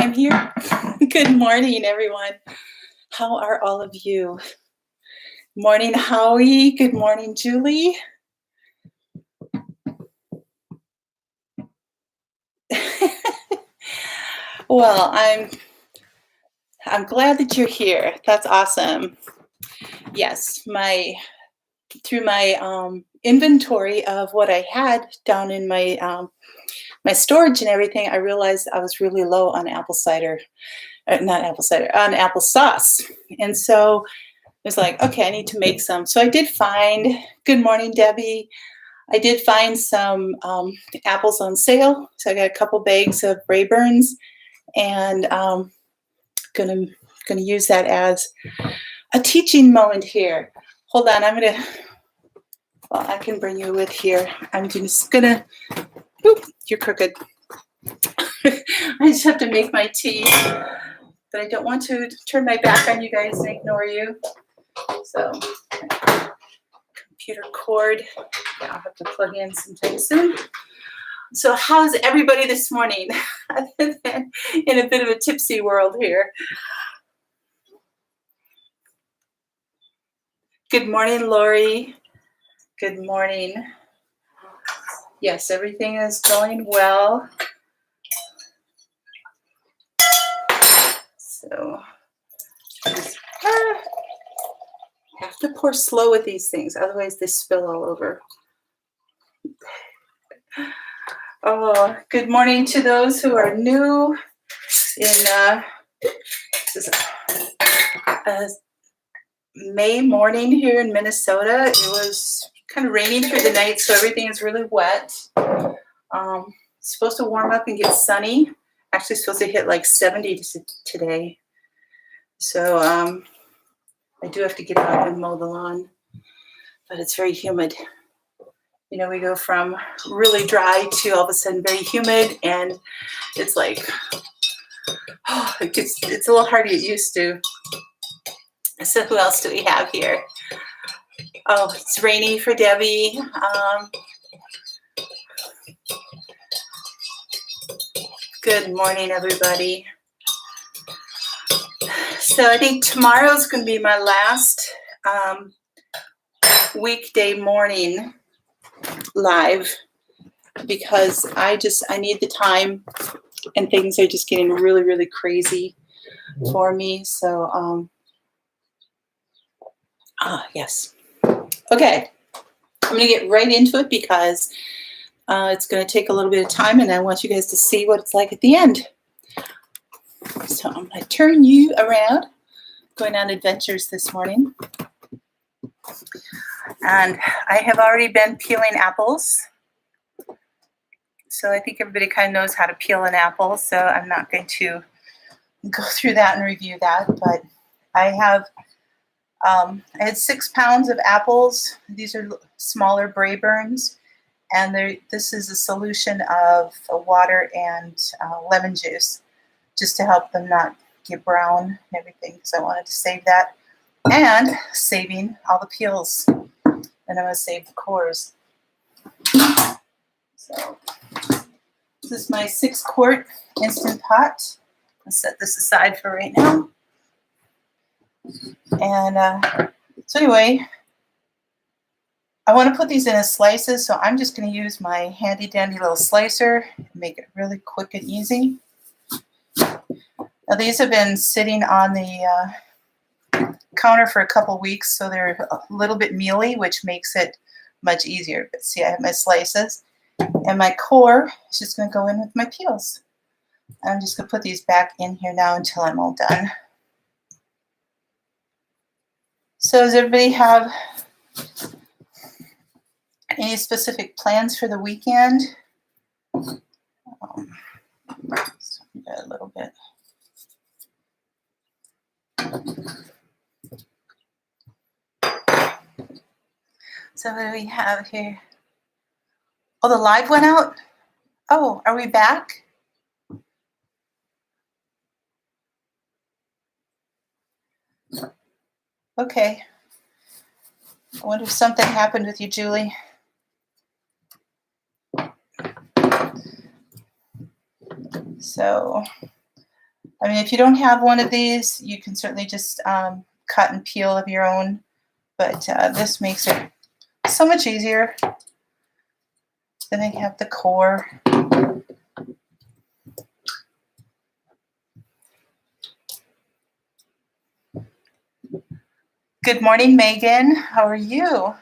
I'm here. Good morning, everyone. How are all of you? Morning, Howie. Good morning, Julie. Well, I'm glad that you're here. That's awesome. Yes, through my inventory of what I had down in my my storage and everything, I realized I was really low on apple cider, not apple cider, on applesauce, and so I was like, okay, I need to make some. So I did find. Good morning, Debbie. I did find some apples on sale, so I got a couple bags of Rayburns, and gonna use that as a teaching moment here. Hold on, well, I can bring you with here. I'm just gonna, oop, you're crooked. I just have to make my tea, but I don't want to turn my back on you guys and ignore you. So, computer cord, yeah, I'll have to plug in sometime soon. So how's everybody this morning? Other than in a bit of a tipsy world here. Good morning, Lori. Good morning. Yes, everything is going well. So have to pour slow with these things, otherwise they spill all over. Oh, good morning to those who are new in this is May morning here in Minnesota. It was kind of raining through the night, so everything is really wet. It's supposed to warm up and get sunny. Actually supposed to hit like 70 today. So I do have to get out and mow the lawn, but it's very humid. You know, we go from really dry to all of a sudden very humid, and it's like, oh, it's a little hard to get used to. So who else do we have here? Oh, it's rainy for Debbie. Good morning, everybody. So I think tomorrow's going to be my last weekday morning live, because I need the time, and things are just getting really, really crazy for me. So, yes. Okay, I'm going to get right into it because it's going to take a little bit of time, and I want you guys to see what it's like at the end. So I'm going to turn you around, going on adventures this morning. And I have already been peeling apples. So I think everybody kind of knows how to peel an apple, so I'm not going to go through that and review that. But I had 6 pounds of apples. These are smaller Brayburns, and this is a solution of water and lemon juice, just to help them not get brown and everything, because I wanted to save that, and saving all the peels. And I'm going to save the cores. So this is my 6-quart Instant Pot. I'll set this aside for right now. And so anyway, I want to put these in slices, so I'm just going to use my handy dandy little slicer and make it really quick and easy. Now these have been sitting on the counter for a couple weeks, so they're a little bit mealy, which makes it much easier. But see, I have my slices, and my core is just going to go in with my peels. I'm just going to put these back in here now until I'm all done. So does everybody have any specific plans for the weekend? A little bit. So what do we have here? Oh, the live went out? Oh, are we back? Okay. I wonder if something happened with you, Julie. So I mean, if you don't have one of these, you can certainly just cut and peel of your own, but this makes it so much easier. Then I have the core. Good morning, Megan. How are you?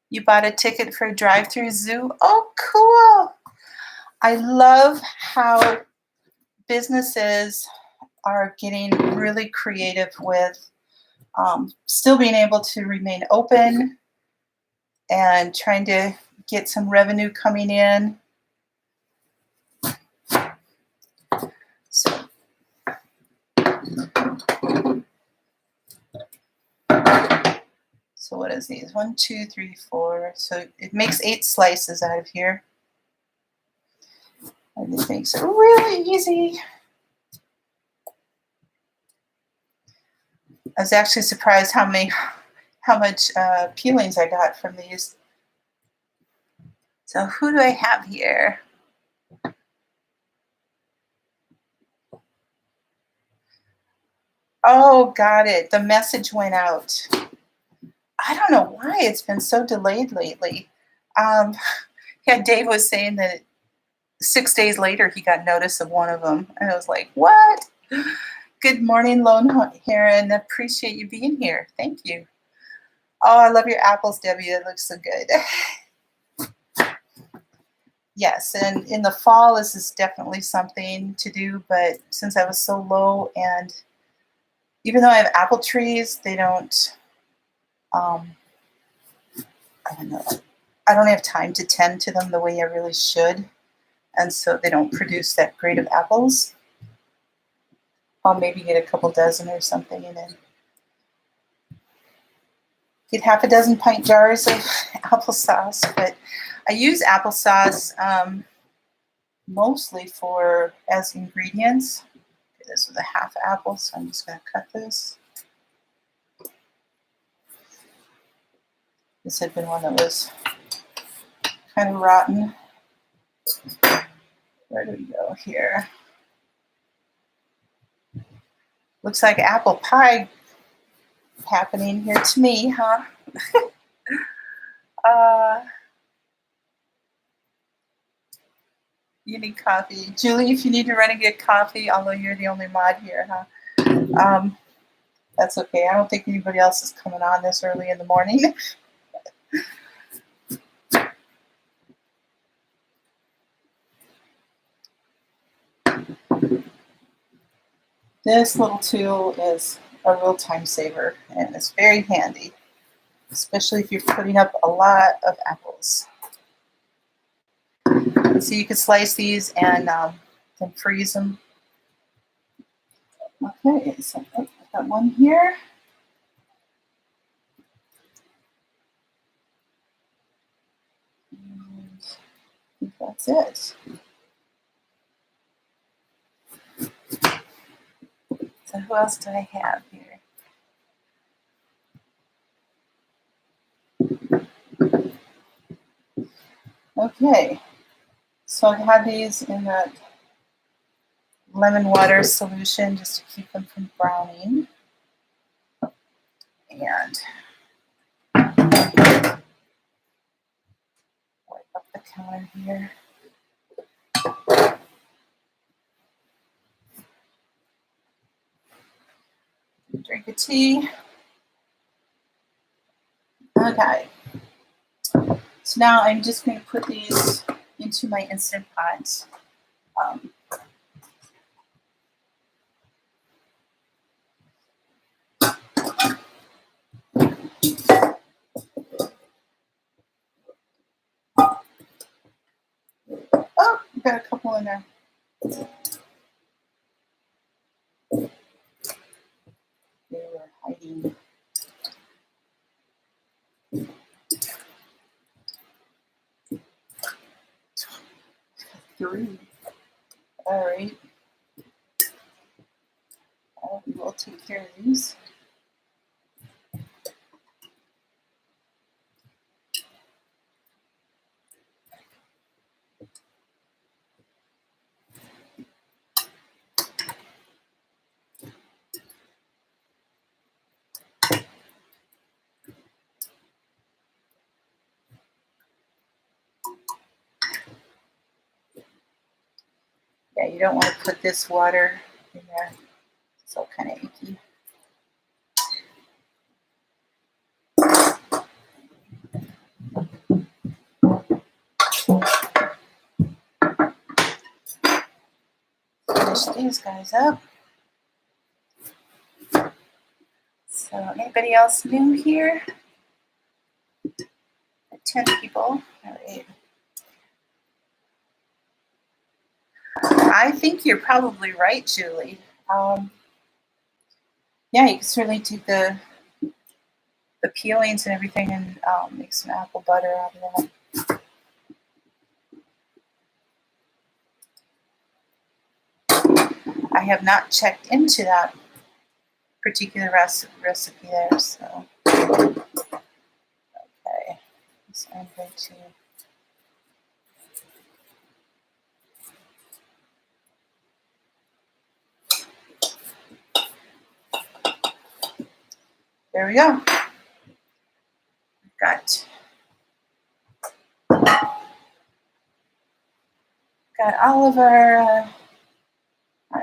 You bought a ticket for a drive-through zoo? Oh, cool. I love how businesses are getting really creative with still being able to remain open and trying to get some revenue coming in. So what is these? 1, 2, 3, 4. So it makes 8 slices out of here. And it makes it really easy. I was actually surprised how much peelings I got from these. So who do I have here? Oh, got it. The message went out. I don't know why it's been so delayed lately. Yeah, Dave was saying that 6 days later he got notice of one of them. And I was like, what? Good morning, Lone Heron. Appreciate you being here. Thank you. Oh, I love your apples, Debbie. It looks so good. Yes, and in the fall, this is definitely something to do. But since I was so low, and even though I have apple trees, they don't, I don't know, I don't have time to tend to them the way I really should. And so they don't produce that great of apples. I'll maybe get a couple dozen or something and then get half a dozen pint jars of applesauce. But I use applesauce mostly as ingredients. Okay, this was a half apple, so I'm just going to cut this. This had been one that was kind of rotten. Where do we go here? Looks like apple pie happening here to me, huh? You need coffee. Julie, if you need to run and get coffee, although you're the only mod here, huh? That's okay. I don't think anybody else is coming on this early in the morning. This little tool is a real time saver, and it's very handy, especially if you're putting up a lot of apples. So you can slice these and then freeze them. Okay, so I've got one here. And I think that's it. So who else do I have here? Okay, so I have these in that lemon water solution just to keep them from browning. And wipe up the counter here. Drink a tea. Okay. So now I'm just going to put these into my Instant Pot. Oh, I've got a couple in there. They were hiding. Three. All right. We'll take care of these. Yeah, you don't want to put this water in there. It's all kind of icky. Finish these guys up. So anybody else new here? 10 people. All right. I think you're probably right, Julie. Yeah, you can certainly take the peelings and everything and make some apple butter out of that. I have not checked into that particular recipe there, so okay. So I'm going to there we go. Got all of our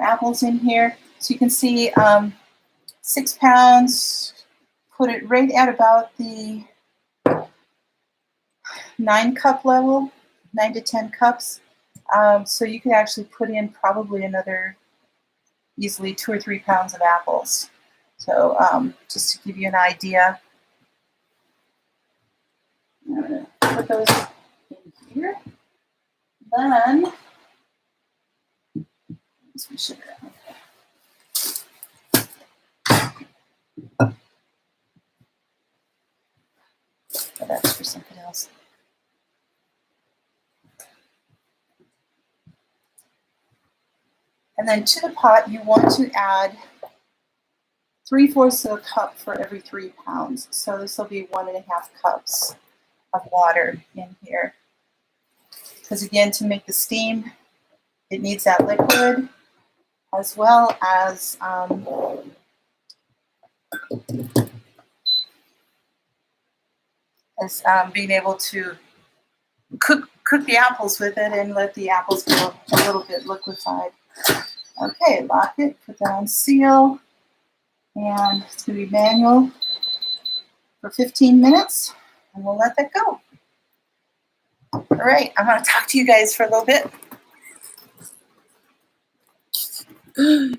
apples in here. So you can see 6 pounds, put it right at about the 9-cup level, 9 to 10 cups. So you could actually put in probably another easily 2 or 3 pounds of apples. So just to give you an idea, I'm going to put those in here. Then, some sugar. Oh, that's for something else. And then to the pot, you want to add 3/4 of a cup for every 3 pounds. So this will be 1.5 cups of water in here. Because again, to make the steam, it needs that liquid as well as being able to cook the apples with it and let the apples go a little bit liquefied. Okay, lock it, put that on seal, and it's going to be manual for 15 minutes, and we'll let that go. All right, I'm going to talk to you guys for a little bit.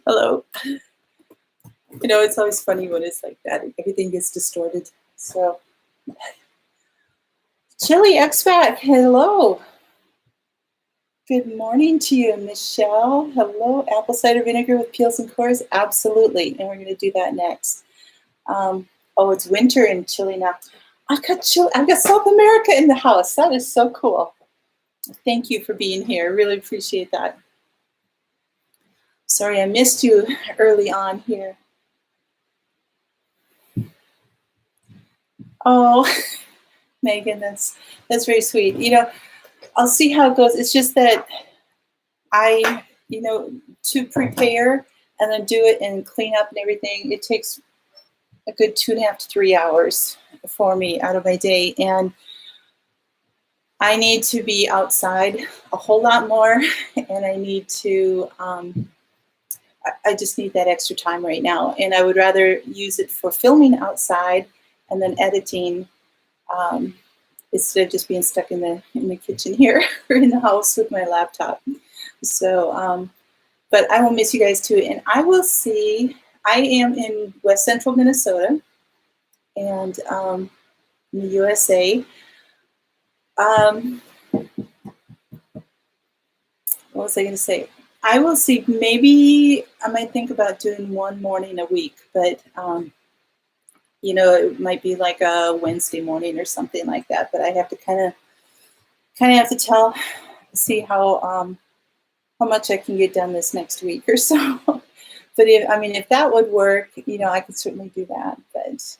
Hello. You know, it's always funny when it's like that. Everything gets distorted. So, Chili Expat, hello. Good morning to you, Michelle. Hello, apple cider vinegar with peels and cores. Absolutely, and we're going to do that next. Oh, it's winter in Chile now. I've got South America in the house. That is so cool. Thank you for being here. Really appreciate that. Sorry, I missed you early on here. Oh, Megan, that's very sweet. You know, I'll see how it goes. It's just that to prepare and then do it and clean up and everything, it takes a good 2.5 to 3 hours for me out of my day. And I need to be outside a whole lot more, and I need to, I just need that extra time right now. And I would rather use it for filming outside and then editing instead of just being stuck in the kitchen here or in the house with my laptop. So, but I will miss you guys too. And I will see, I am in West Central Minnesota and in the USA. What was I going to say? I will see, maybe I might think about doing one morning a week, but you know, it might be like a Wednesday morning or something like that. But I have to kind of have to see how much I can get done this next week or so. But if that would work, you know, I could certainly do that. But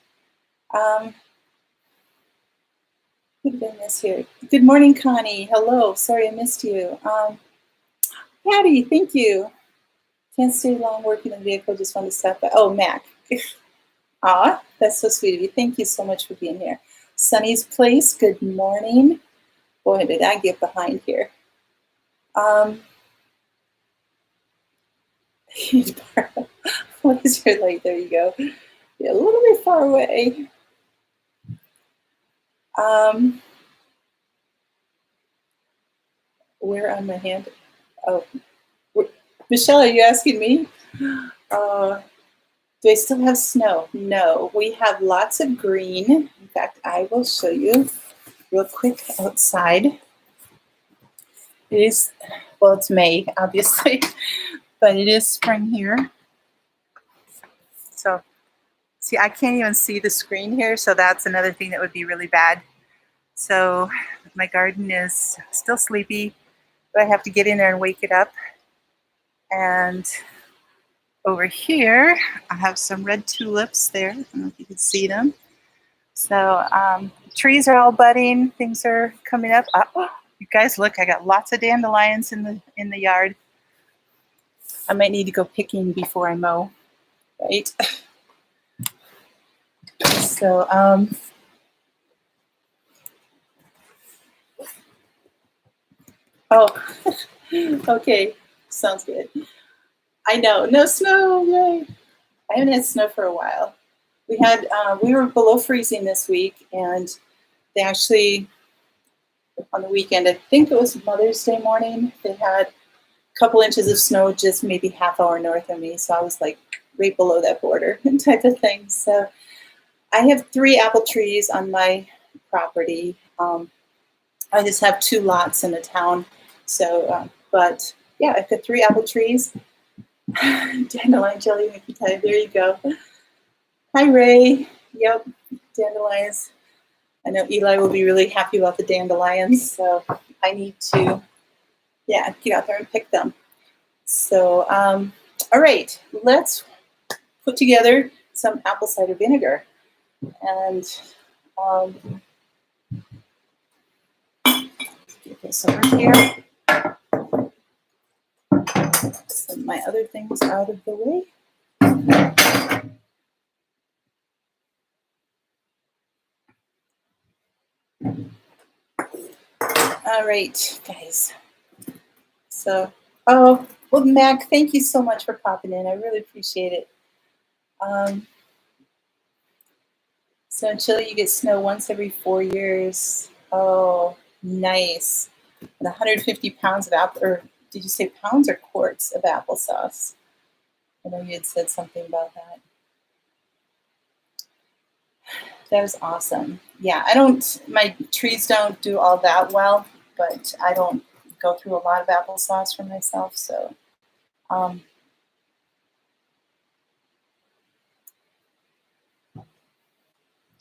who'd been this here? Good morning, Connie. Hello. Sorry I missed you. Patty, thank you. Can't stay long working in the vehicle. Just want to stop by. Oh, Mac. Ah, that's so sweet of you. Thank you so much for being here. Sunny's Place. Good morning. Boy, did I get behind here. What is your light? There you go. Yeah, a little bit far away. Where on my hand? Oh, Michelle, are you asking me? Do I still have snow? No, we have lots of green. In fact, I will show you real quick outside. It is, well, it's May, obviously, but it is spring here. So, see, I can't even see the screen here, so that's another thing that would be really bad. So, my garden is still sleepy, but I have to get in there and wake it up. And over here, I have some red tulips there. I don't know if you can see them. So trees are all budding. Things are coming up. Oh, you guys, look! I got lots of dandelions in the yard. I might need to go picking before I mow, right? So oh, okay, sounds good. I know, no snow, yay! I haven't had snow for a while. We were below freezing this week, and they actually on the weekend, I think it was Mother's Day morning, they had a couple inches of snow just maybe half hour north of me. So I was like right below that border type of thing. So I have 3 apple trees on my property. I just have 2 lots in the town. So, but yeah, I've got 3 apple trees. Dandelion jelly, making time. There you go. Hi, Ray. Yep, dandelions. I know Eli will be really happy about the dandelions, so I need to, yeah, get out there and pick them. So, all right, let's put together some apple cider vinegar. And get this over here. Some of my other things out of the way. All right, guys. So, oh, well, Mac, thank you so much for popping in. I really appreciate it. So in Chile, you get snow once every 4 years. Oh, nice. And 150 pounds of apple, or did you say pounds or quarts of applesauce? I know you had said something about that. That was awesome. Yeah, my trees don't do all that well, but I don't go through a lot of applesauce for myself. So,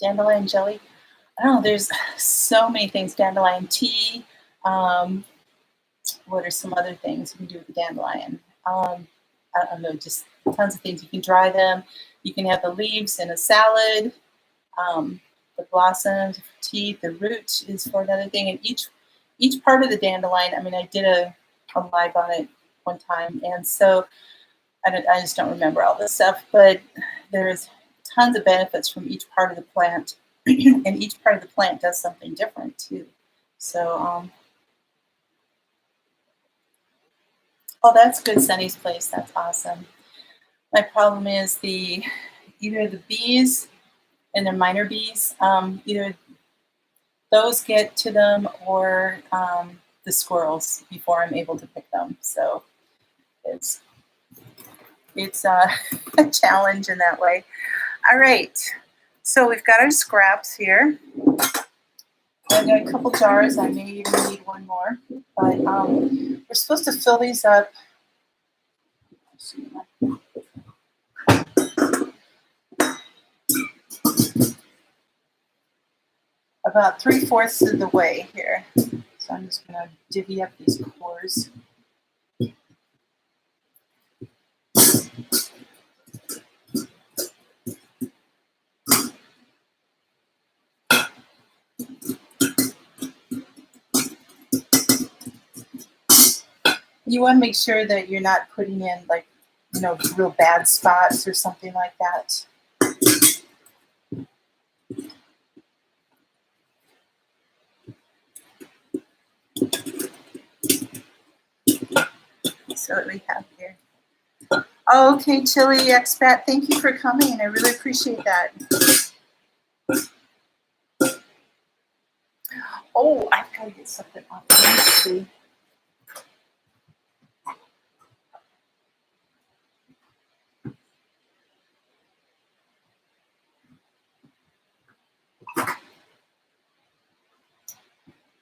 dandelion jelly. I don't know, there's so many things. Dandelion tea. What are some other things you can do with the dandelion? I don't know, just tons of things. You can dry them. You can have the leaves in a salad. The blossoms for tea. The root is for another thing. And each part of the dandelion. I mean, I did a live on it one time, and so I just don't remember all this stuff. But there's tons of benefits from each part of the plant, and each part of the plant does something different too. So, oh, that's good, Sunny's place. That's awesome. My problem is either the bees and the minor bees, either those get to them or the squirrels before I'm able to pick them. So it's a challenge in that way. All right, so we've got our scraps here. I've got a couple jars. I may even need one more, but we're supposed to fill these up. About 3/4 of the way here. So I'm just going to divvy up these cores. You want to make sure that you're not putting in real bad spots or something like that. So what we have here. Okay, Chili Expat, thank you for coming. I really appreciate that. Oh, I've got to get something off. Let me see.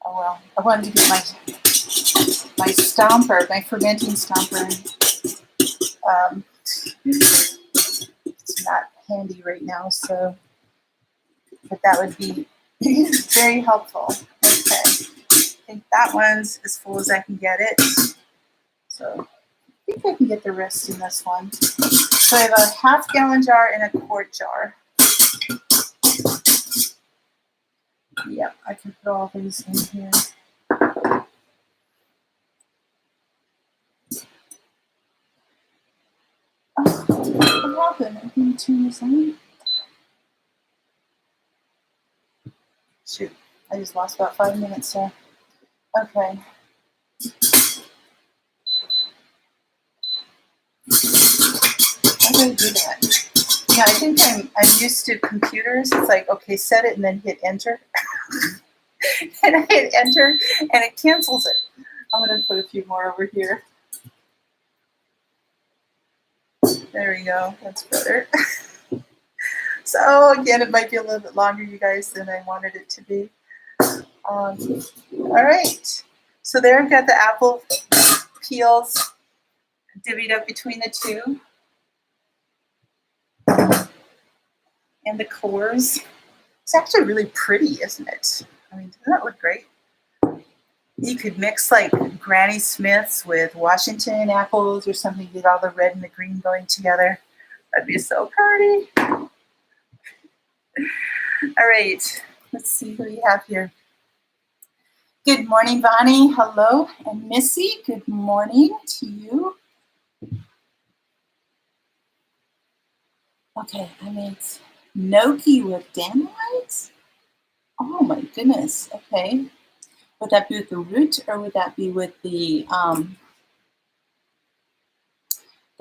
Oh well, I wanted to get my stomper, my fermenting stomper. It's not handy right now, so but that would be very helpful. Okay, I think that one's as full as I can get it. So I think I can get the rest in this one. So I have a half-gallon jar and a quart jar. Yep, I can put all these in here. Oh, what happened? I didn't turn this on. Shoot, I just lost about 5 minutes there. Okay. How do I do that? Yeah, I think I'm used to computers. It's like, okay, set it and then hit enter. And I hit enter and it cancels it. I'm going to put a few more over here. There we go. That's better. So again, it might be a little bit longer, you guys, than I wanted it to be. All right. So there I've got the apple peels divvied up between the two. And the cores. It's actually really pretty, isn't it? I mean, doesn't that look great? You could mix like Granny Smiths with Washington apples or something, get all the red and the green going together. That'd be so pretty. All right, let's see who we have here. Good morning, Bonnie. Hello. And Missy, good morning to you. Okay, I made gnocchi with dandelions. Oh my goodness. Okay. Would that be with the root or would that be with the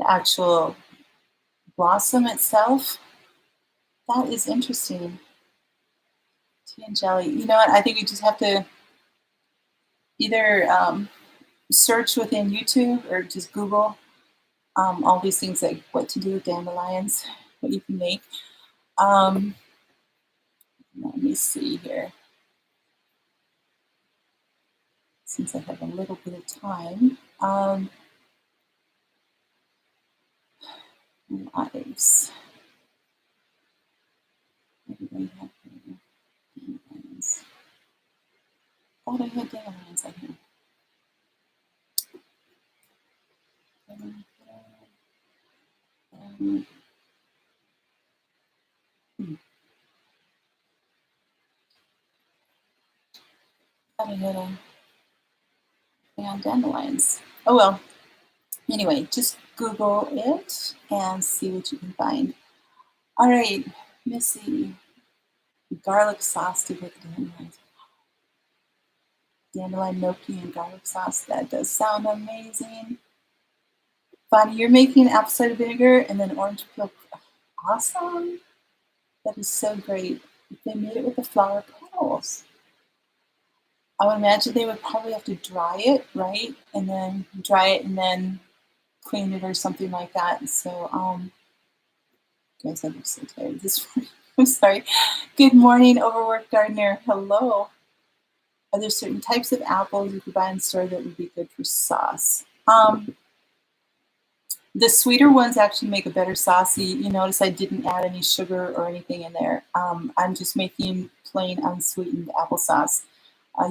actual blossom itself? That is interesting. Tea and jelly. You know what? I think we just have to either search within YouTube or just Google all these things like what to do with dandelions, what you can make. Let me see here. Since I have a little bit of time. Lives. Everybody have dandelions. Thought I had dandelions on here. Thought I had dandelions. Oh well. Anyway, just Google it and see what you can find. All right, Missy. Garlic sauce to with dandelions. Dandelion gnocchi and garlic sauce. That does sound amazing. Bonnie, you're making apple cider vinegar and then orange peel. Awesome. That is so great. They made it with the flower petals. I would imagine they would probably have to dry it, right? And then dry it and then clean it or something like that. So, guys, I'm so tired this morning. I'm sorry. Good morning, overworked gardener. Hello. Are there certain types of apples you could buy in the store that would be good for sauce? The sweeter ones actually make a better sauce. You notice I didn't add any sugar or anything in there. I'm just making plain unsweetened applesauce.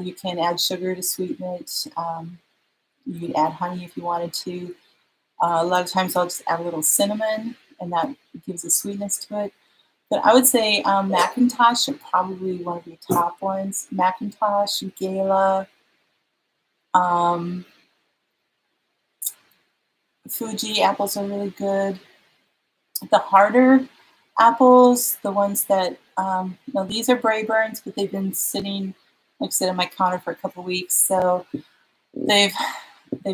You can add sugar to sweeten it. You could add honey if you wanted to. A lot of times I'll just add a little cinnamon and that gives a sweetness to it. But I would say Macintosh are probably one of your top ones. Macintosh, Gala, Fuji apples are really good. The harder apples, the ones that, these are Brayburns, but they've been sitting, like I said, on my counter for a couple of weeks. So they've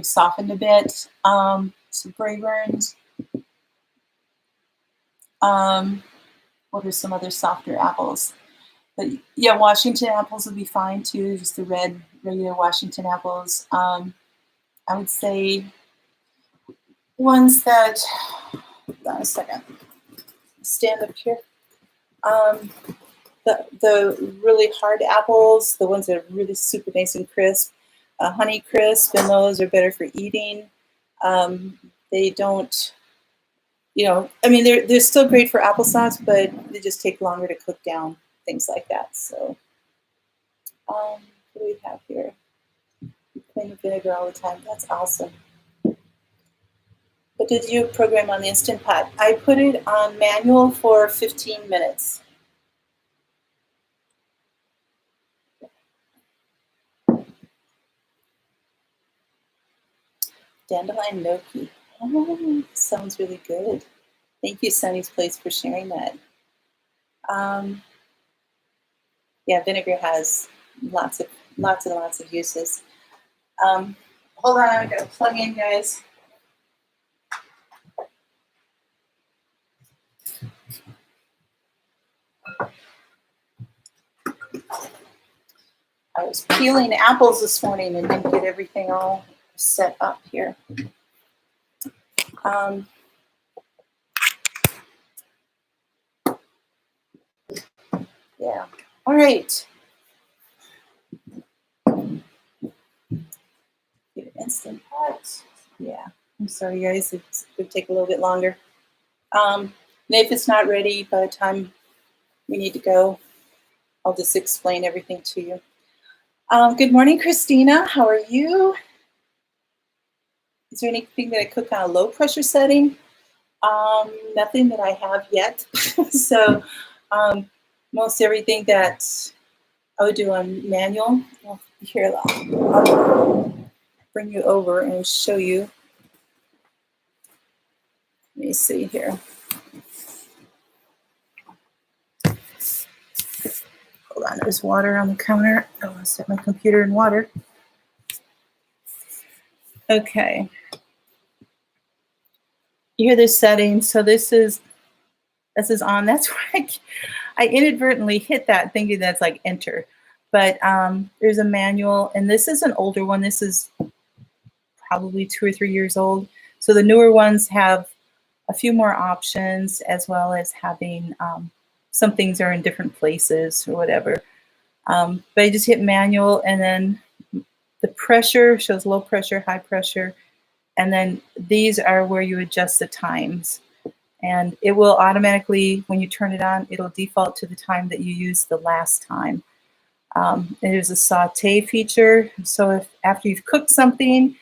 softened a bit. So Brayburns. What are some other softer apples? But yeah, Washington apples would be fine too, just the red, regular Washington apples. I would say ones that, hold on a second, stand up here. The really hard apples, the ones that are really super nice and crisp, Honey Crisp, and those are better for eating. They don't, I mean, they're still great for applesauce, but they just take longer to cook down, things like that. So, what do we have here? We clean with vinegar all the time. That's awesome. What did you program on the Instant Pot? I put it on manual for 15 minutes. Dandelion gnocchi. Oh, sounds really good. Thank you, Sunny's Place, for sharing that. Yeah, vinegar has lots and lots of uses. Hold on, I gotta plug in, guys. I was peeling apples this morning and didn't get everything all set up here. Yeah. All right. Get an Instant Pot. Yeah. I'm sorry, guys. It's going to take a little bit longer. And if it's not ready by the time we need to go, I'll just explain everything to you. Good morning, Christina. How are you? Is there anything that I cook on a low pressure setting? Nothing that I have yet. So most everything that I would do on manual. Well, here, I'll bring you over and show you. Let me see here. Hold on, there's water on the counter. I want to set my computer in water. Okay. You hear this setting. So this is on. That's why I inadvertently hit that thinking that's like enter. But there's a manual, and this is an older one. This is probably 2 or 3 years old. So the newer ones have a few more options, as well as having some things are in different places or whatever. But I just hit manual, and then the pressure shows low pressure, high pressure, and then these are where you adjust the times. And it will automatically, when you turn it on, it'll default to the time that you used the last time. There's a saute feature. So if after you've cooked something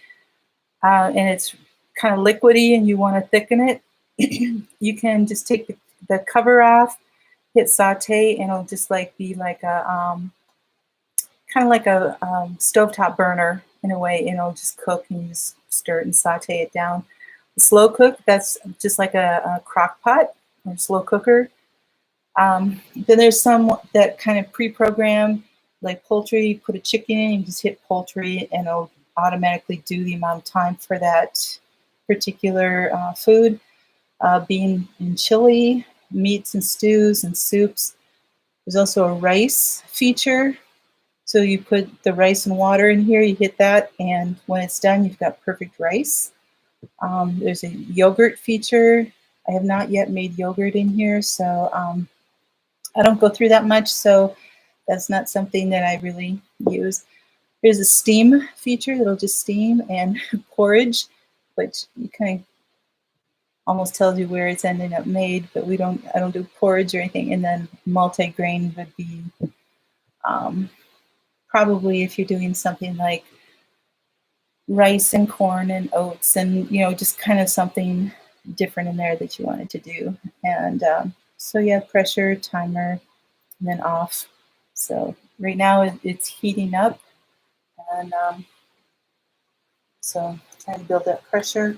and it's kind of liquidy and you want to thicken it, you can just take the cover off, hit saute, and it'll just like be like a kind of like a stovetop burner in a way, and it'll just cook, and you just stir it and saute it down. The slow cook, that's just like a crock pot or slow cooker. Then there's some that kind of pre-program, like poultry. Put a chicken in, you just hit poultry, and it'll automatically do the amount of time for that particular food. Bean and chili, meats and stews and soups. There's also a rice feature. So you put the rice and water in here, you hit that, and when it's done, you've got perfect rice. There's a yogurt feature. I have not yet made yogurt in here, so I don't go through that much, so that's not something that I really use. There's a steam feature that'll just steam, and porridge, which you kind of almost tells you where it's ending up made, but I don't do porridge or anything. And then multi-grain would be probably if you're doing something like rice and corn and oats, and just kind of something different in there that you wanted to do. And so yeah, pressure, timer, and then off. So right now it's heating up, and so trying to build that pressure.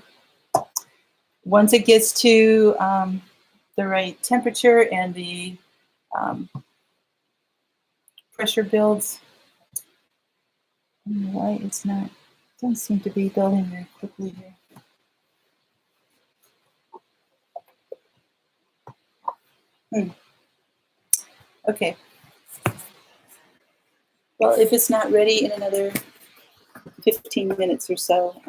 Once it gets to the right temperature and the pressure builds, I don't know why it's not, doesn't seem to be building very quickly here. Hmm. Okay. Well, if it's not ready in another 15 minutes or so,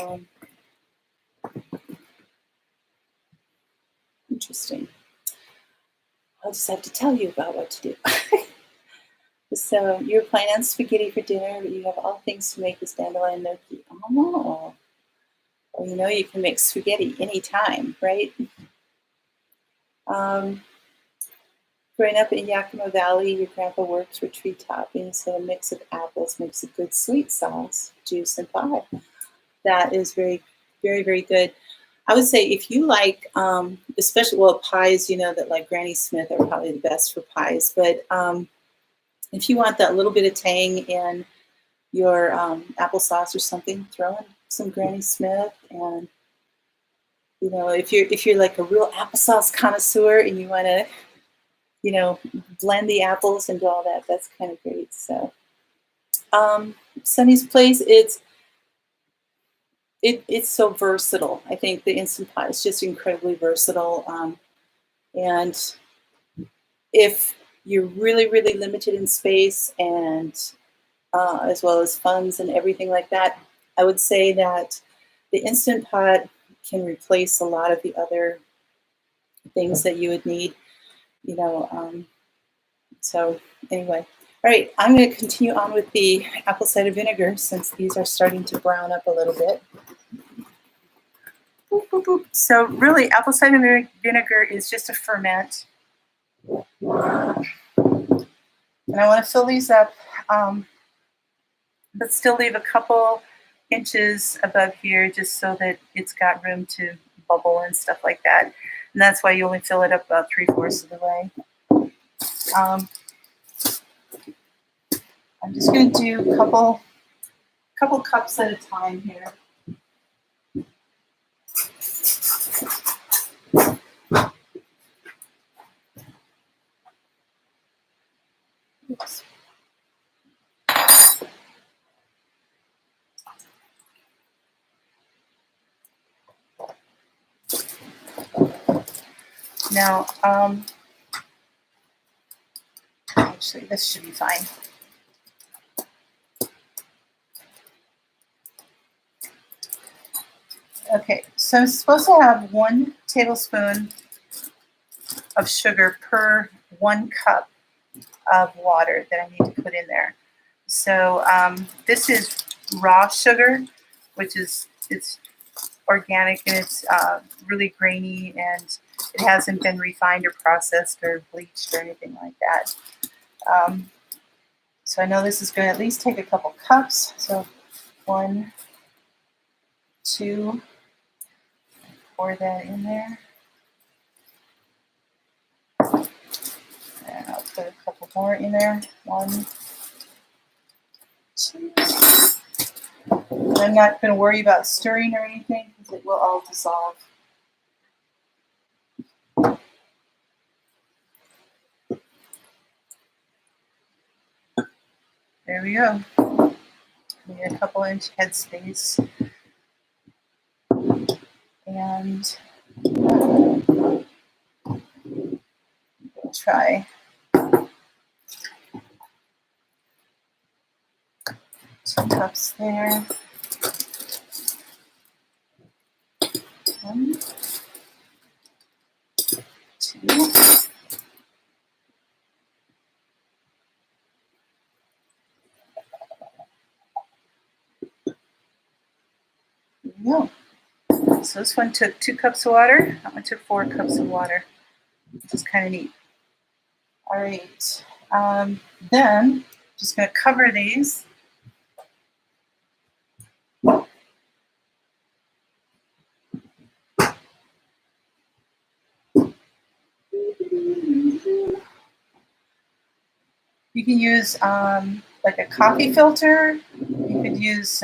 interesting. I'll just have to tell you about what to do. So you're planning on spaghetti for dinner, but you have all things to make this dandelion gnocchi. Oh, well, you know you can make spaghetti anytime, right? Um, Growing up in Yakima Valley, your grandpa worked for tree toppings, and a mix of apples makes a good sweet sauce, juice, and pie. That is very, very, very good. I would say if you like, especially, well, pies, you know that like Granny Smith are probably the best for pies, but if you want that little bit of tang in your applesauce or something, throw in some Granny Smith. And you know, if you're like a real applesauce connoisseur and you want to, you know, blend the apples and do all that, that's kind of great. So Sunny's Place, it's so versatile. I think the instant pot is just incredibly versatile. And if you're really, really limited in space and as well as funds and everything like that, I would say that the Instant Pot can replace a lot of the other things that you would need, you know. So anyway, all right, I'm going to continue on with the apple cider vinegar since these are starting to brown up a little bit. Boop, boop, boop. So really, apple cider vinegar is just a ferment. And I want to fill these up, but still leave a couple inches above here just so that it's got room to bubble and stuff like that. And that's why you only fill it up about 3/4 of the way. I'm just going to do a couple cups at a time here. Oops. Now, actually, this should be fine. Okay, so I'm supposed to have 1 tablespoon of sugar per 1 cup of water that I need to put in there. So this is raw sugar, which is it's organic and it's really grainy and it hasn't been refined or processed or bleached or anything like that. So I know this is going to at least take a couple cups. So 1, 2, pour that in there. And I'll put a couple more in there. 1, 2. I'm not going to worry about stirring or anything because it will all dissolve. There we go. We need a couple inch headspace. And we'll try 2 cups there. 1, 2. There we go. So this one took 2 cups of water. That one took 4 cups of water, which is kind of neat. All right. Then just going to cover these. You can use like a coffee filter. You could use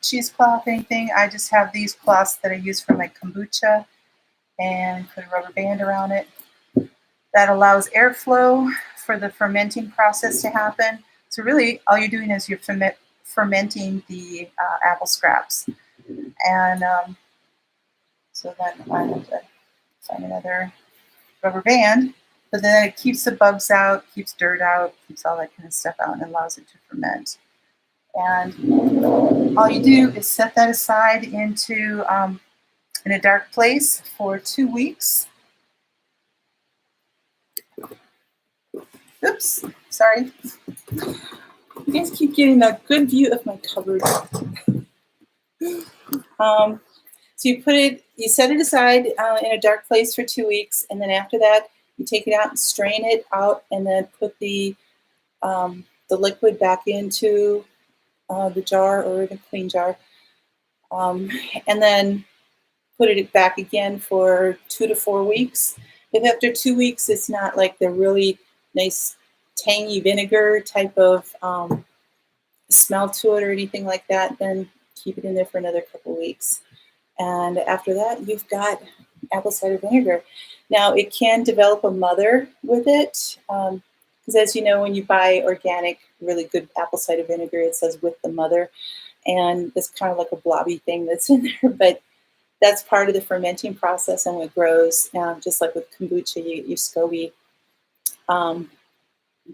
cheesecloth, anything. I just have these cloths that I use for my kombucha and put a rubber band around it. That allows airflow for the fermenting process to happen. So really all you're doing is you're fermenting the apple scraps. And so then I have to find another rubber band. But then it keeps the bugs out, keeps dirt out, keeps all that kind of stuff out, and allows it to ferment. And all you do is set that aside into in a dark place for 2 weeks. Oops, sorry. You guys keep getting a good view of my cupboard. So you set it aside in a dark place for 2 weeks, and then after that, you take it out and strain it out, and then put the liquid back into the jar or the clean jar, and then put it back again for 2 to 4 weeks. If after 2 weeks it's not like the really nice tangy vinegar type of smell to it or anything like that, then keep it in there for another couple weeks. And after that, you've got apple cider vinegar. Now, it can develop a mother with it, because as you know, when you buy organic, really good apple cider vinegar, it says with the mother, and it's kind of like a blobby thing that's in there, but that's part of the fermenting process and what grows, just like with kombucha, you SCOBY.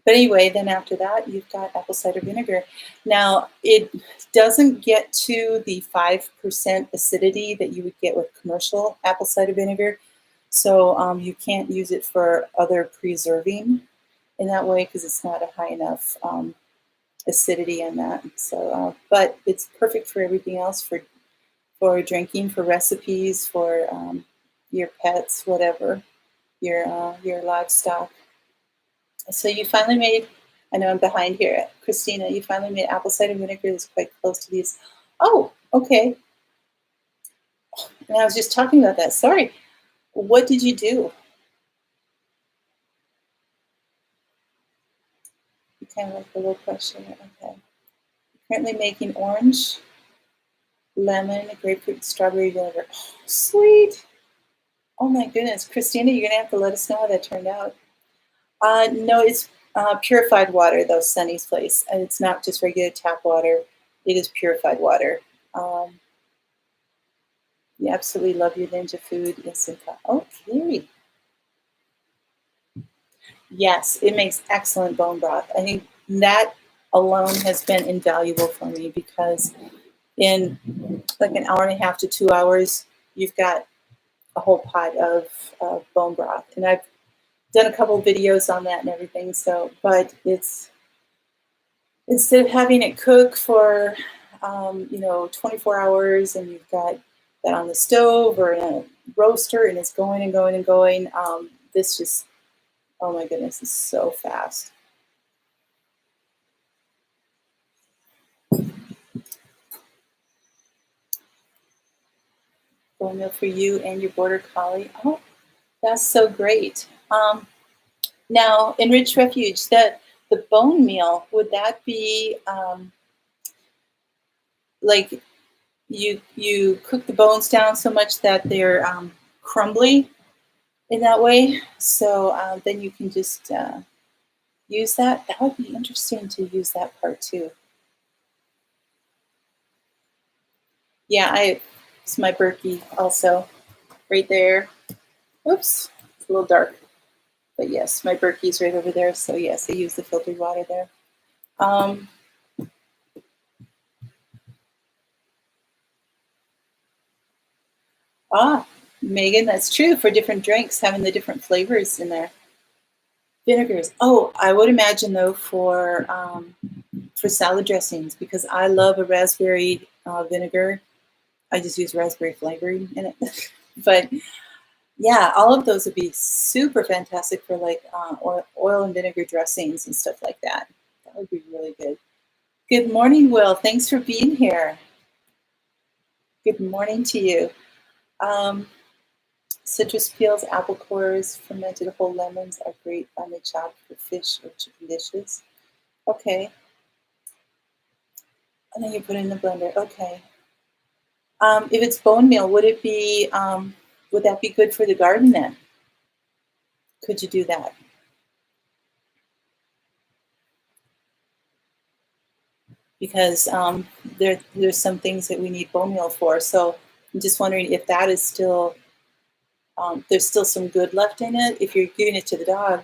But anyway, then after that, you've got apple cider vinegar. Now, it doesn't get to the 5% acidity that you would get with commercial apple cider vinegar. So you can't use it for other preserving in that way because it's not a high enough acidity in that. So, but it's perfect for everything else, for drinking, for recipes, for your pets, whatever, your livestock. So you finally made, I know I'm behind here, Christina, you finally made apple cider vinegar that's quite close to these. Oh, okay. And I was just talking about that. Sorry. What did you do? You kind of like the little question. Okay. Currently making orange, lemon, grapefruit, strawberry vinegar. Oh, sweet. Oh my goodness. Christina, you're going to have to let us know how that turned out. No, it's purified water, though, Sunny's Place. And it's not just regular tap water. It is purified water. You absolutely love your ninja food. Yes, okay. Yes, it makes excellent bone broth. I think that alone has been invaluable for me because in like an hour and a half to 2 hours, you've got a whole pot of bone broth. And I've done a couple videos on that and everything. So, but it's, instead of having it cook for 24 hours and you've got that on the stove or in a roaster and it's going and going and going, this just, oh my goodness, it's so fast. Bone meal for you and your border collie. Oh, that's so great. Now, Enriched Refuge, the bone meal, would that be like you cook the bones down so much that they're crumbly in that way? So then you can just use that. That would be interesting to use that part too. Yeah, it's my Berkey also right there. Oops, it's a little dark. But yes, my Berkey's right over there. So yes, I use the filtered water there. Megan, that's true for different drinks, having the different flavors in there. Vinegars. Oh, I would imagine though for salad dressings, because I love a raspberry vinegar. I just use raspberry flavoring in it. But yeah, all of those would be super fantastic for like oil and vinegar dressings and stuff like that. That would be really good. Good morning, Will. Thanks for being here. Good morning to you. Citrus peels, apple cores, fermented whole lemons are great finely chopped for fish or chicken dishes. Okay. And then you put it in the blender. Okay. If it's bone meal, would it be? Would that be good for the garden then? Could you do that? Because there's some things that we need bone meal for. So I'm just wondering if that is still there's still some good left in it. If you're giving it to the dog,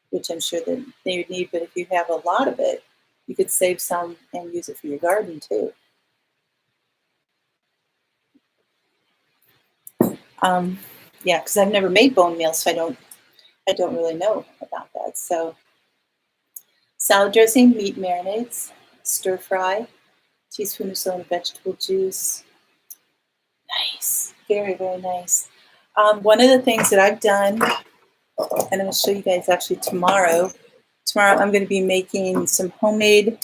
which I'm sure that they would need, but if you have a lot of it, you could save some and use it for your garden too. Yeah, because I've never made bone meal, so I don't really know about that. So salad dressing, meat marinades, stir fry, teaspoon or so of vegetable juice. Nice, very, very nice. One of the things that I've done, and I'm going to show you guys actually tomorrow. Tomorrow I'm going to be making some homemade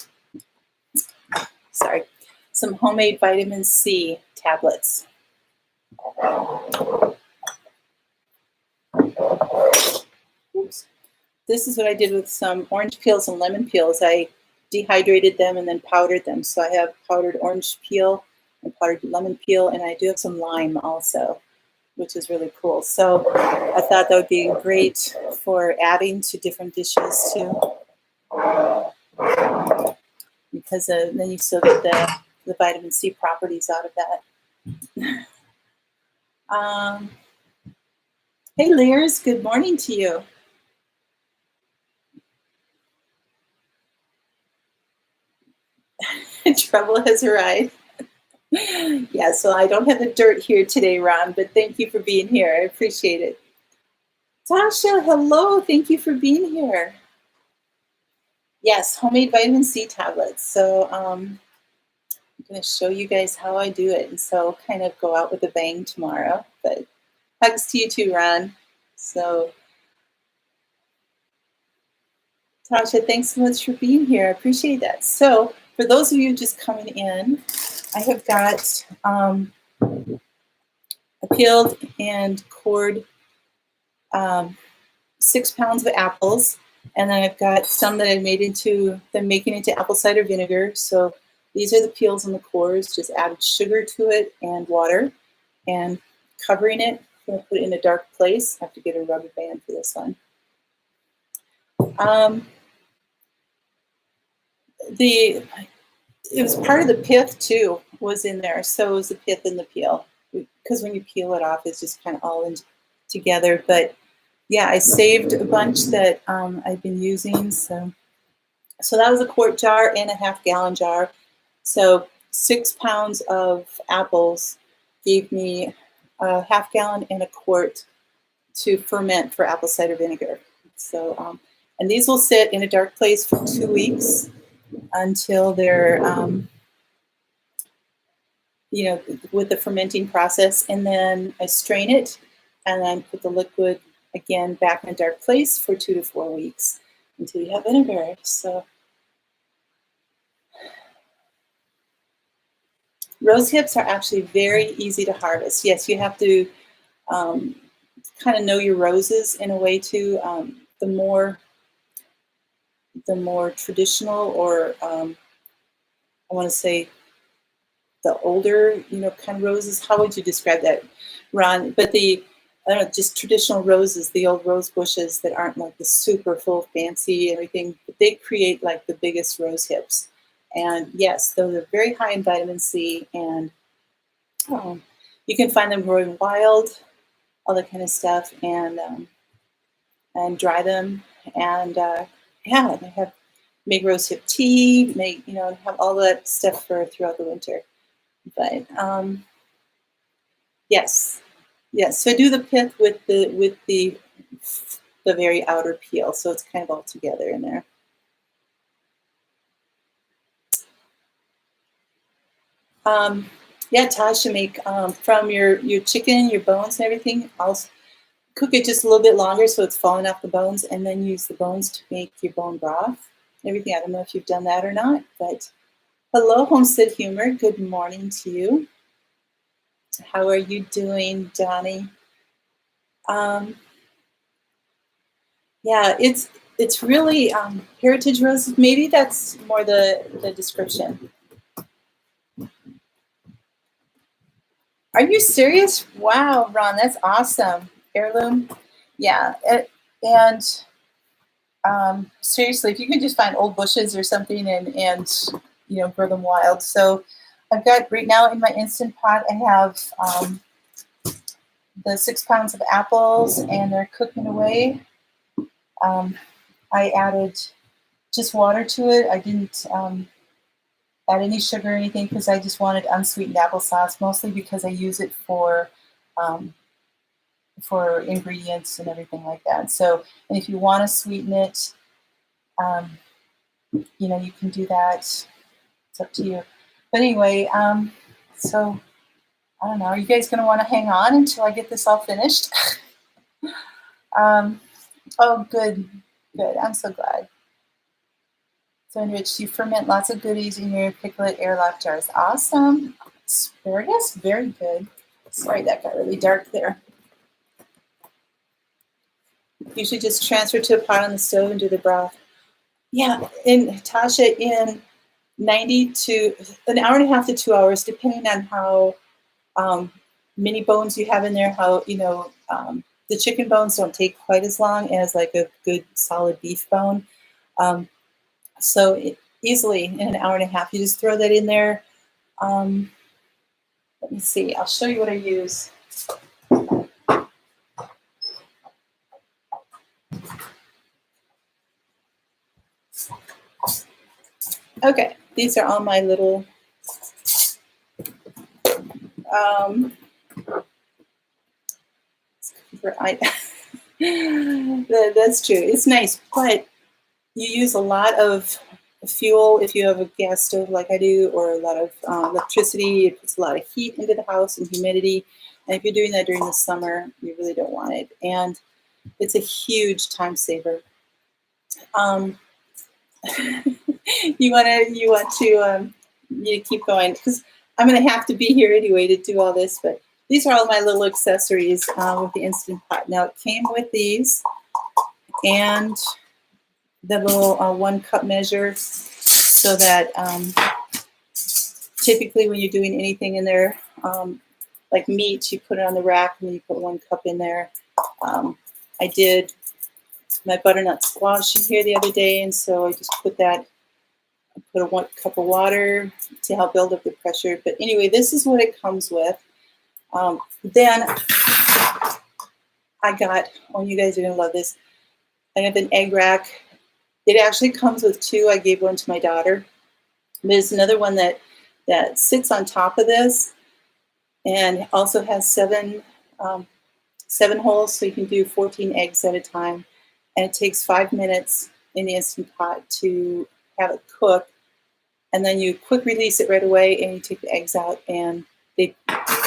vitamin C tablets. Oops. This is what I did with some orange peels and lemon peels. I dehydrated them and then powdered them. So I have powdered orange peel and powdered lemon peel, and I do have some lime also, which is really cool. So I thought that would be great for adding to different dishes too, because then you still get the vitamin C properties out of that. Hey, Lears, good morning to you. Trouble has arrived. Yeah, so I don't have the dirt here today, Ron, but thank you for being here. I appreciate it. Tasha, hello. Thank you for being here. Yes, homemade vitamin C tablets. So I'm going to show you guys how I do it. And so kind of go out with a bang tomorrow. But hugs to you too, Ron. So Tasha, thanks so much for being here. I appreciate that. So for those of you just coming in, I have got a peeled and cored 6 pounds of apples, and then I've got some that I made into, I'm making into apple cider vinegar. So these are the peels and the cores, just added sugar to it and water and covering it. I'm going to put it in a dark place. I have to get a rubber band for this one. It was part of the pith too, was in there. So it was the pith and the peel, because when you peel it off, it's just kind of all in together. But yeah, I saved a bunch that I've been using. So that was a quart jar and a half-gallon jar. So 6 pounds of apples gave me a half-gallon and a quart to ferment for apple cider vinegar. So, and these will sit in a dark place for 2 weeks until they're, with the fermenting process. And then I strain it and then put the liquid again back in a dark place for 2 to 4 weeks until you have vinegar. So rose hips are actually very easy to harvest. Yes, you have to kind of know your roses in a way too. The more traditional, or I want to say the older, kind of roses. How would you describe that, Ron? But I don't know, just traditional roses, the old rose bushes that aren't like the super full fancy everything, but they create like the biggest rose hips. And yes, those are very high in vitamin C, and you can find them growing wild, all that kind of stuff, and dry them, and they have make rose hip tea, have all that stuff for throughout the winter. But yes. So I do the pith with the very outer peel, so it's kind of all together in there. Tasha, make from your chicken, your bones and everything. I'll cook it just a little bit longer so it's falling off the bones, and then use the bones to make your bone broth and everything. I don't know if you've done that or not, but hello, Homestead Humor. Good morning to you. How are you doing, Johnny? It's really heritage roses. Maybe that's more the description. Are you serious? Wow, Ron, that's awesome. Heirloom. Yeah. Seriously, if you can just find old bushes or something and grow them wild. So I've got right now in my Instant Pot, I have the 6 pounds of apples and they're cooking away. I added just water to it. I didn't add any sugar or anything because I just wanted unsweetened applesauce, mostly because I use it for ingredients and everything like that. So, and if you want to sweeten it, you know, you can do that. It's up to you. But anyway, so I don't know. Are you guys going to want to hang on until I get this all finished? Oh, good, good. I'm so glad. So enriched, you ferment lots of goodies in your picklet airlock jars. Awesome. Asparagus, very good. Sorry, that got really dark there. Usually just transfer to a pot on the stove and do the broth. Yeah, and Tasha, in 90 to an hour and a half to 2 hours, depending on how many bones you have in there, how, you know, the chicken bones don't take quite as long as like a good solid beef bone. So easily in an hour and a half, you just throw that in there. Let me see, I'll show you what I use. Okay, these are all my little, that's true, it's nice, but you use a lot of fuel if you have a gas stove like I do, or a lot of electricity. It puts a lot of heat into the house and humidity. And if you're doing that during the summer, you really don't want it. And it's a huge time saver. You want to keep going, because I'm going to have to be here anyway to do all this. But these are all my little accessories with the Instant Pot. Now it came with these and the little 1 cup measure, so that typically when you're doing anything in there, like meat, you put it on the rack and then you put 1 cup in there. I did my butternut squash in here the other day, and so I just put a 1 cup of water to help build up the pressure. But anyway, this is what it comes with. Then I got, oh, you guys are gonna love this. I have an egg rack. It actually comes with 2. I gave 1 to my daughter. There's another one that sits on top of this, and also has 7 holes, so you can do 14 eggs at a time. And it takes 5 minutes in the Instant Pot to have it cook. And then you quick release it right away, and you take the eggs out, and they're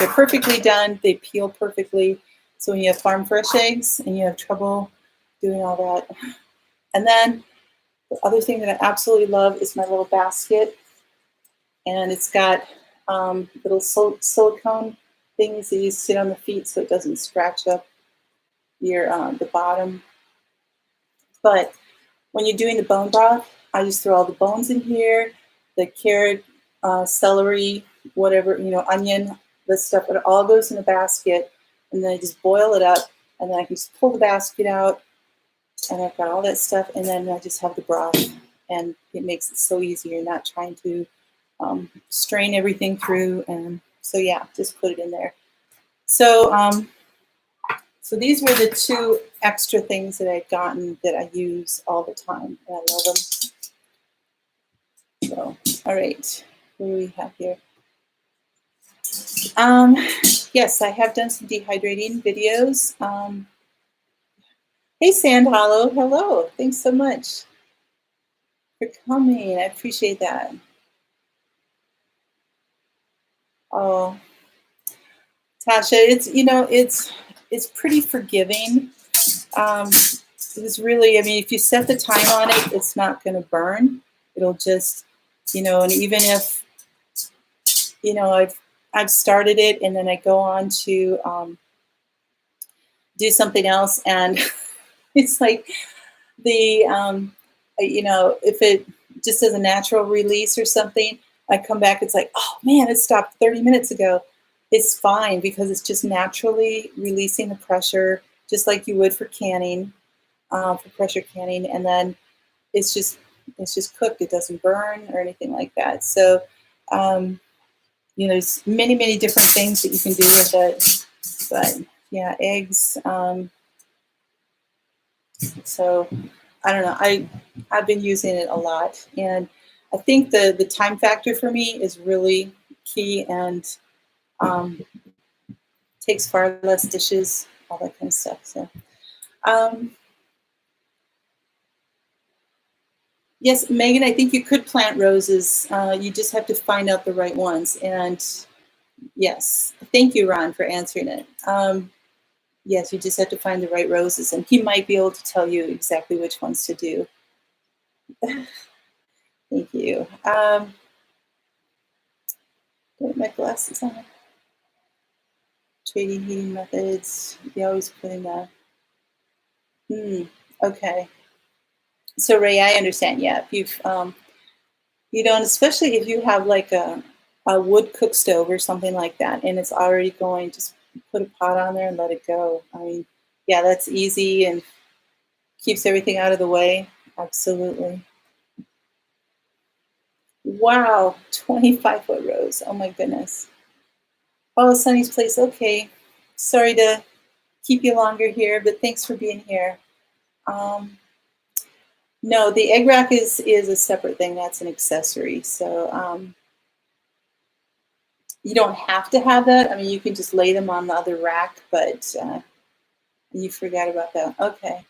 perfectly done. They peel perfectly. So when you have farm fresh eggs and you have trouble doing all that. And then the other thing that I absolutely love is my little basket. And it's got little silicone things that you sit on the feet so it doesn't scratch up your the bottom. But when you're doing the bone broth, I just throw all the bones in here, the carrot, celery, whatever, you know, onion, this stuff. It all goes in a basket, and then I just boil it up, and then I can just pull the basket out, and I've got all that stuff, and then I just have the broth, and it makes it so easy. You're not trying to strain everything through, and so yeah, just put it in there. So so these were the 2 extra things that I've gotten that I use all the time, and I love them. So, all right, what do we have here? Yes, I have done some dehydrating videos. Hey, Sand Hollow, hello. Thanks so much for coming. I appreciate that. Oh, Tasha, it's pretty forgiving. It's really, I mean, if you set the time on it, it's not going to burn. It'll just, you know, and even if, you know, I've started it and then I go on to do something else, and it's like you know, if it just as a natural release or something, I come back, it's like, oh man, it stopped 30 minutes ago. It's fine because it's just naturally releasing the pressure, just like you would for canning, for pressure canning, and then it's just cooked. It doesn't burn or anything like that. So, you know, there's many different things that you can do with it, but Yeah, eggs. So I don't know. I've been using it a lot, and I think the time factor for me is really key, and um, takes far less dishes, all that kind of stuff. So um, yes, Megan, I think you could plant roses. You just have to find out the right ones. And yes, thank you, Ron, for answering it. Yes, you just have to find the right roses, and he might be able to tell you exactly which ones to do. Thank you. Put my glasses on. Trading heating methods. You always put in that. Okay. So Ray, I understand. Yeah, if you've you know, and especially if you have like a wood cook stove or something like that, and it's already going, just put a pot on there and let it go. I mean, yeah, that's easy and keeps everything out of the way. Absolutely. Wow, 25-foot rows. Oh my goodness. Oh, Sunny's place. Okay. Sorry to keep you longer here, but thanks for being here. Um, no, the egg rack is a separate thing. That's an accessory. So you don't have to have that. I mean, you can just lay them on the other rack, but you forgot about that. Okay.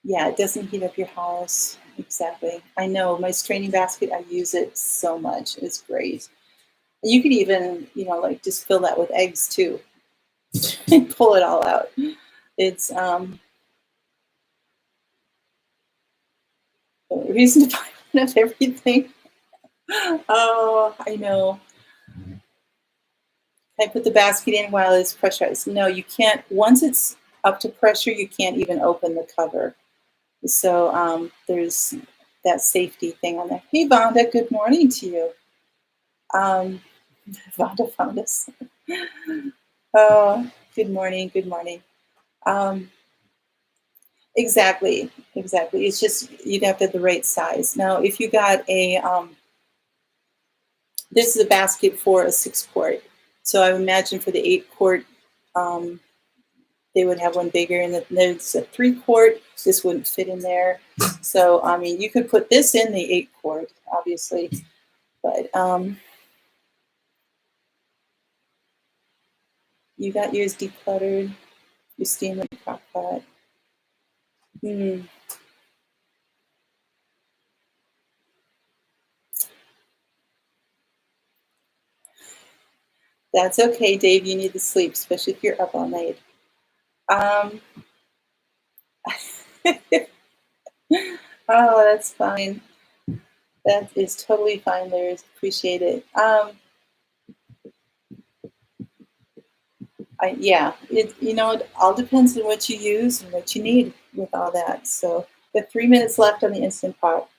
Yeah, it doesn't heat up your house. Exactly. I know my straining basket, I use it so much. It's great. You could even, you know, like just fill that with eggs too and pull it all out. It's a reason to buy one of everything. Oh, I know. I put the basket in while it's pressurized. No, you can't. Once it's up to pressure, you can't even open the cover. So there's that safety thing on there. Hey, Vonda, good morning to you. Um, Vonda found us. Oh, good morning. Good morning. Um, exactly. Exactly. It's just you'd have to have the right size. Now, if you got this is a basket for a 6-quart. So I would imagine for the 8-quart, um, they would have one bigger, and then there's a 3-quart. This wouldn't fit in there. So I mean, you could put this in the 8-quart, obviously, but you got yours decluttered. Your steamer crock pot. That's okay, Dave. You need to sleep, especially if you're up all night. Um, oh, that's fine. That is totally fine, Liz. Appreciate it. Yeah, you know, it all depends on what you use and what you need with all that. So, we have 3 minutes left on the Instant Pot.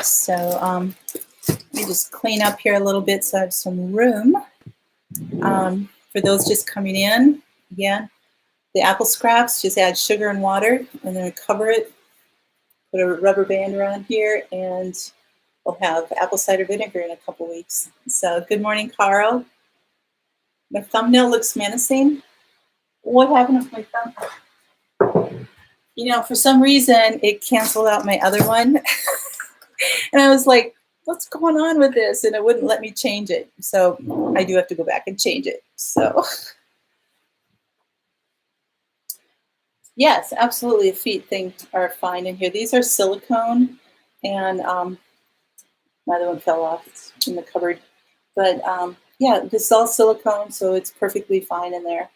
So, let me just clean up here a little bit so I have some room. For those just coming in, again, the apple scraps, just add sugar and water and then cover it, put a rubber band around here, and we'll have apple cider vinegar in a couple weeks. So, good morning, Carl. My thumbnail looks menacing. What happened with my thumbnail? You know, for some reason, it canceled out my other one. And I was like, what's going on with this? And it wouldn't let me change it. So I do have to go back and change it. So yes, absolutely. Feet things are fine in here. These are silicone, and my other one fell off. It's in the cupboard. But yeah, this is all silicone, so it's perfectly fine in there.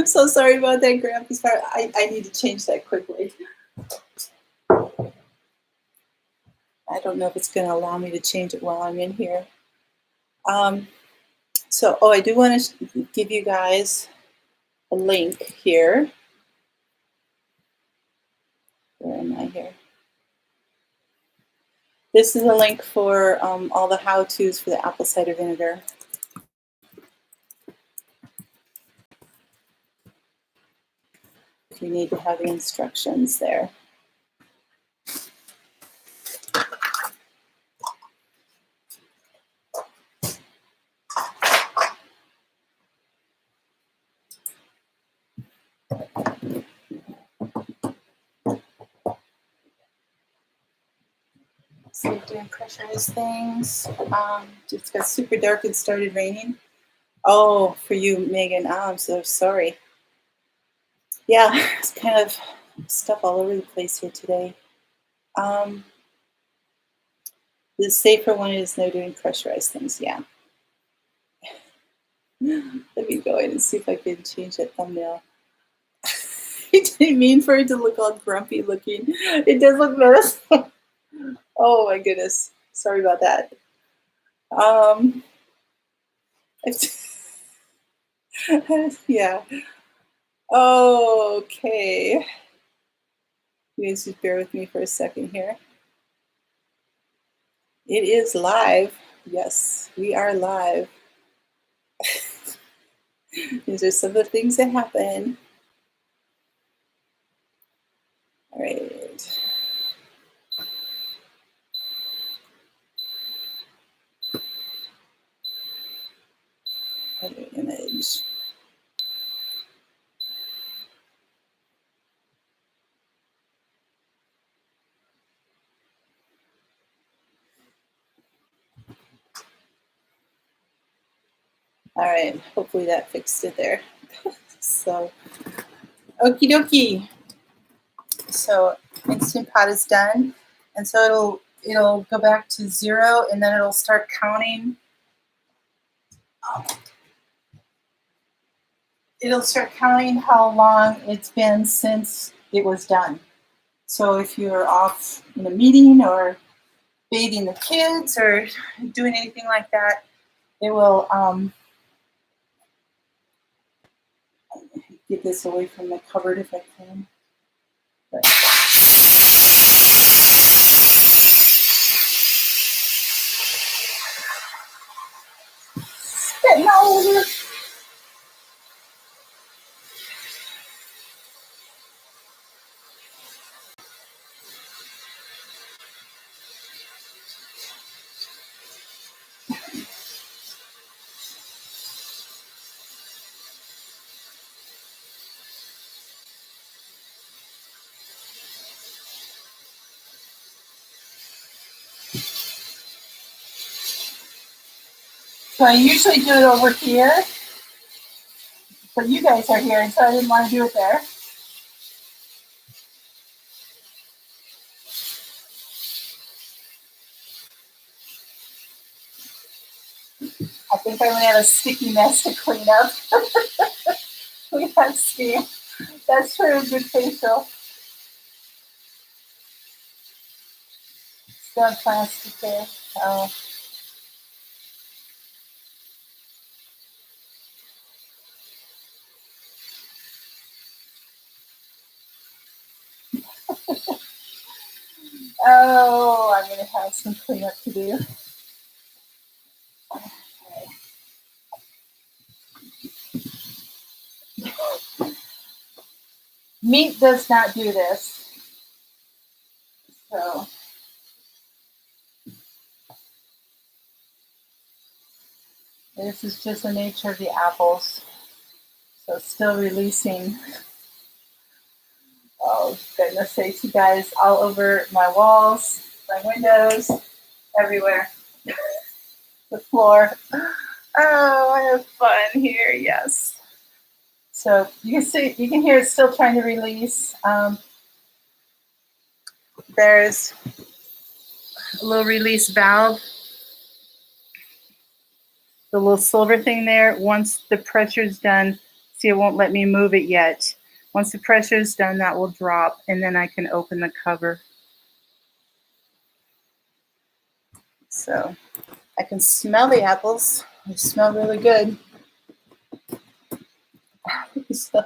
So sorry about that, Grandpa's part. I need to change that quickly. I don't know if it's going to allow me to change it while I'm in here. So, I do want to give you guys a link here. Where am I here? This is a link for all the how-tos for the apple cider vinegar. If you need to have the instructions there. So doing pressurized things. It's got super dark and started raining. Oh, for you, Megan. Oh, I'm so sorry. Yeah, it's kind of stuff all over the place here today. The safer one is no doing pressurized things. Yeah. Let me go ahead and see if I can change that thumbnail. I didn't mean for it to look all grumpy looking. It does look menacing. Oh my goodness. Sorry about that. Yeah. Okay. You guys just bear with me for a second here. It is live. Yes, we are live. These are some of the things that happen. All right. Other image. All right. Hopefully that fixed it there. So, okie dokie. So Instant Pot is done, and so it'll go back to 0, and then it'll start counting. It'll start counting how long it's been since it was done. So if you're off in a meeting or bathing the kids or doing anything like that, it will get this away from the cupboard if I can. But, getting older. So I usually do it over here, but you guys are here, and so I didn't want to do it there. I think I'm going to have a sticky mess to clean up. We have steam. That's for a good facial. Still have plastic there. Oh. Oh, I'm going to have some cleanup to do. Meat does not do this. So this is just the nature of the apples. So still releasing. Oh, goodness sakes, you guys, all over my walls, my windows, everywhere. The floor. Oh, I have fun here, yes. So you can hear it's still trying to release. There's a little release valve, the little silver thing there. Once the pressure's done, see, it won't let me move it yet. Once the pressure's done, that will drop, and then I can open the cover. So I can smell the apples. They smell really good. So,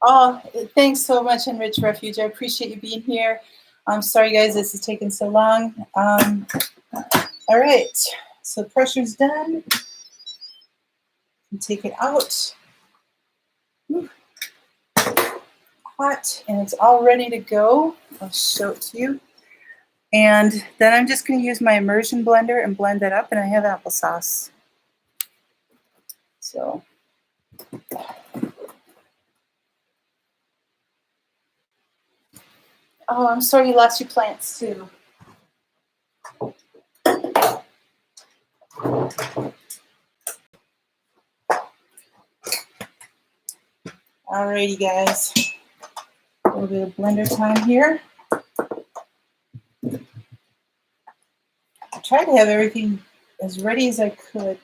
oh, thanks so much, Enrich Refuge. I appreciate you being here. I'm sorry, guys, this is taking so long. All right, so pressure's done. Take it out. Whew. Hot, and it's all ready to go. I'll show it to you. And then I'm just going to use my immersion blender and blend that up, and I have applesauce. So Oh, I'm sorry you lost your plants too. Alrighty, guys. A little bit of blender time here. I tried to have everything as ready as I could.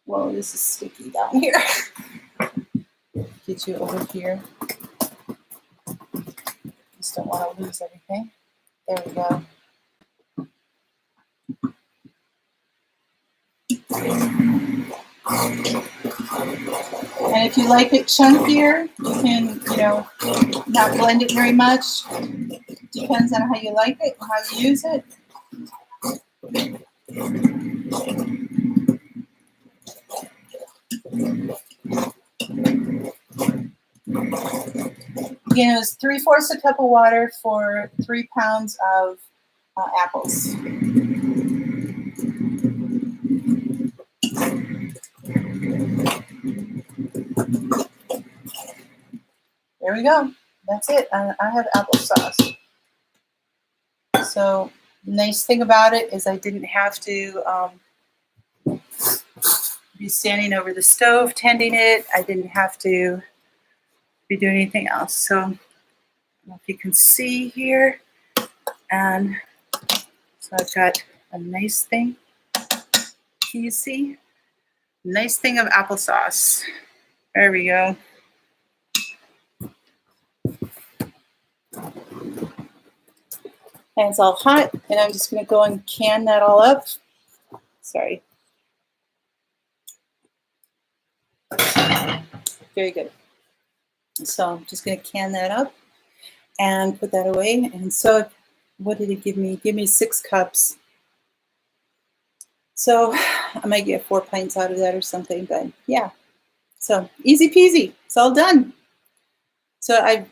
Whoa, this is sticky down here. Get you over here. Just don't want to lose everything. There we go. And if you like it chunkier, you can, not blend it very much. Depends on how you like it, how you use it. Again, it was 3/4 a cup of water for 3 pounds of apples. There we go. That's it. I have applesauce. So the nice thing about it is I didn't have to be standing over the stove tending it. I didn't have to be doing anything else. So I don't know if you can see here. And so I've got a nice thing. Can you see? Nice thing of applesauce. There we go. And it's all hot, and I'm just going to go and can that all up. Sorry. Very good. So I'm just going to can that up and put that away. And so what did it give me? Give me 6 cups. So I might get 4 pints out of that or something, but yeah. So easy peasy. It's all done. So I've,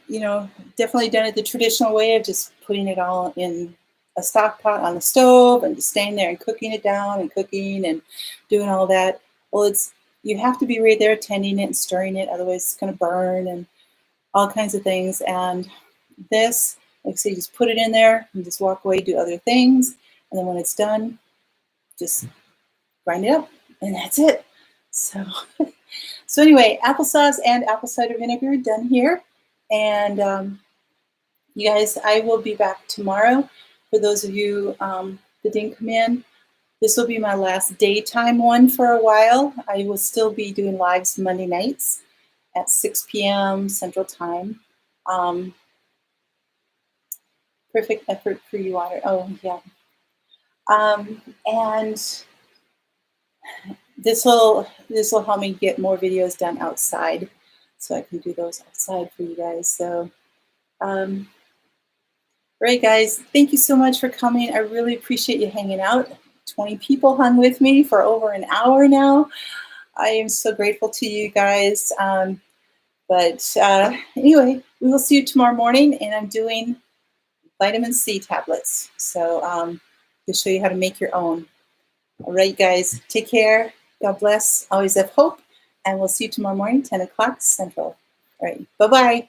definitely done it the traditional way of just putting it all in a stock pot on the stove and just staying there and cooking it down and cooking and doing all that. Well, you have to be right there tending it and stirring it, otherwise it's going to burn and all kinds of things. And this, like I say, just put it in there and just walk away, do other things. And then when it's done, just grind it up and that's it. So anyway, applesauce and apple cider vinegar done here. And you guys, I will be back tomorrow. For those of you that didn't come in, this will be my last daytime one for a while. I will still be doing lives Monday nights at 6 p.m. Central Time. Perfect effort for you, Water. Oh, yeah. And this will help me get more videos done outside, so I can do those outside for you guys. So, right, guys, thank you so much for coming. I really appreciate you hanging out. 20 people hung with me for over an hour now. I am so grateful to you guys. But anyway, we will see you tomorrow morning, and I'm doing vitamin C tablets. So to show you how to make your own. All right, guys, take care. God bless. Always have hope. And we'll see you tomorrow morning, 10 o'clock Central. All right, bye-bye.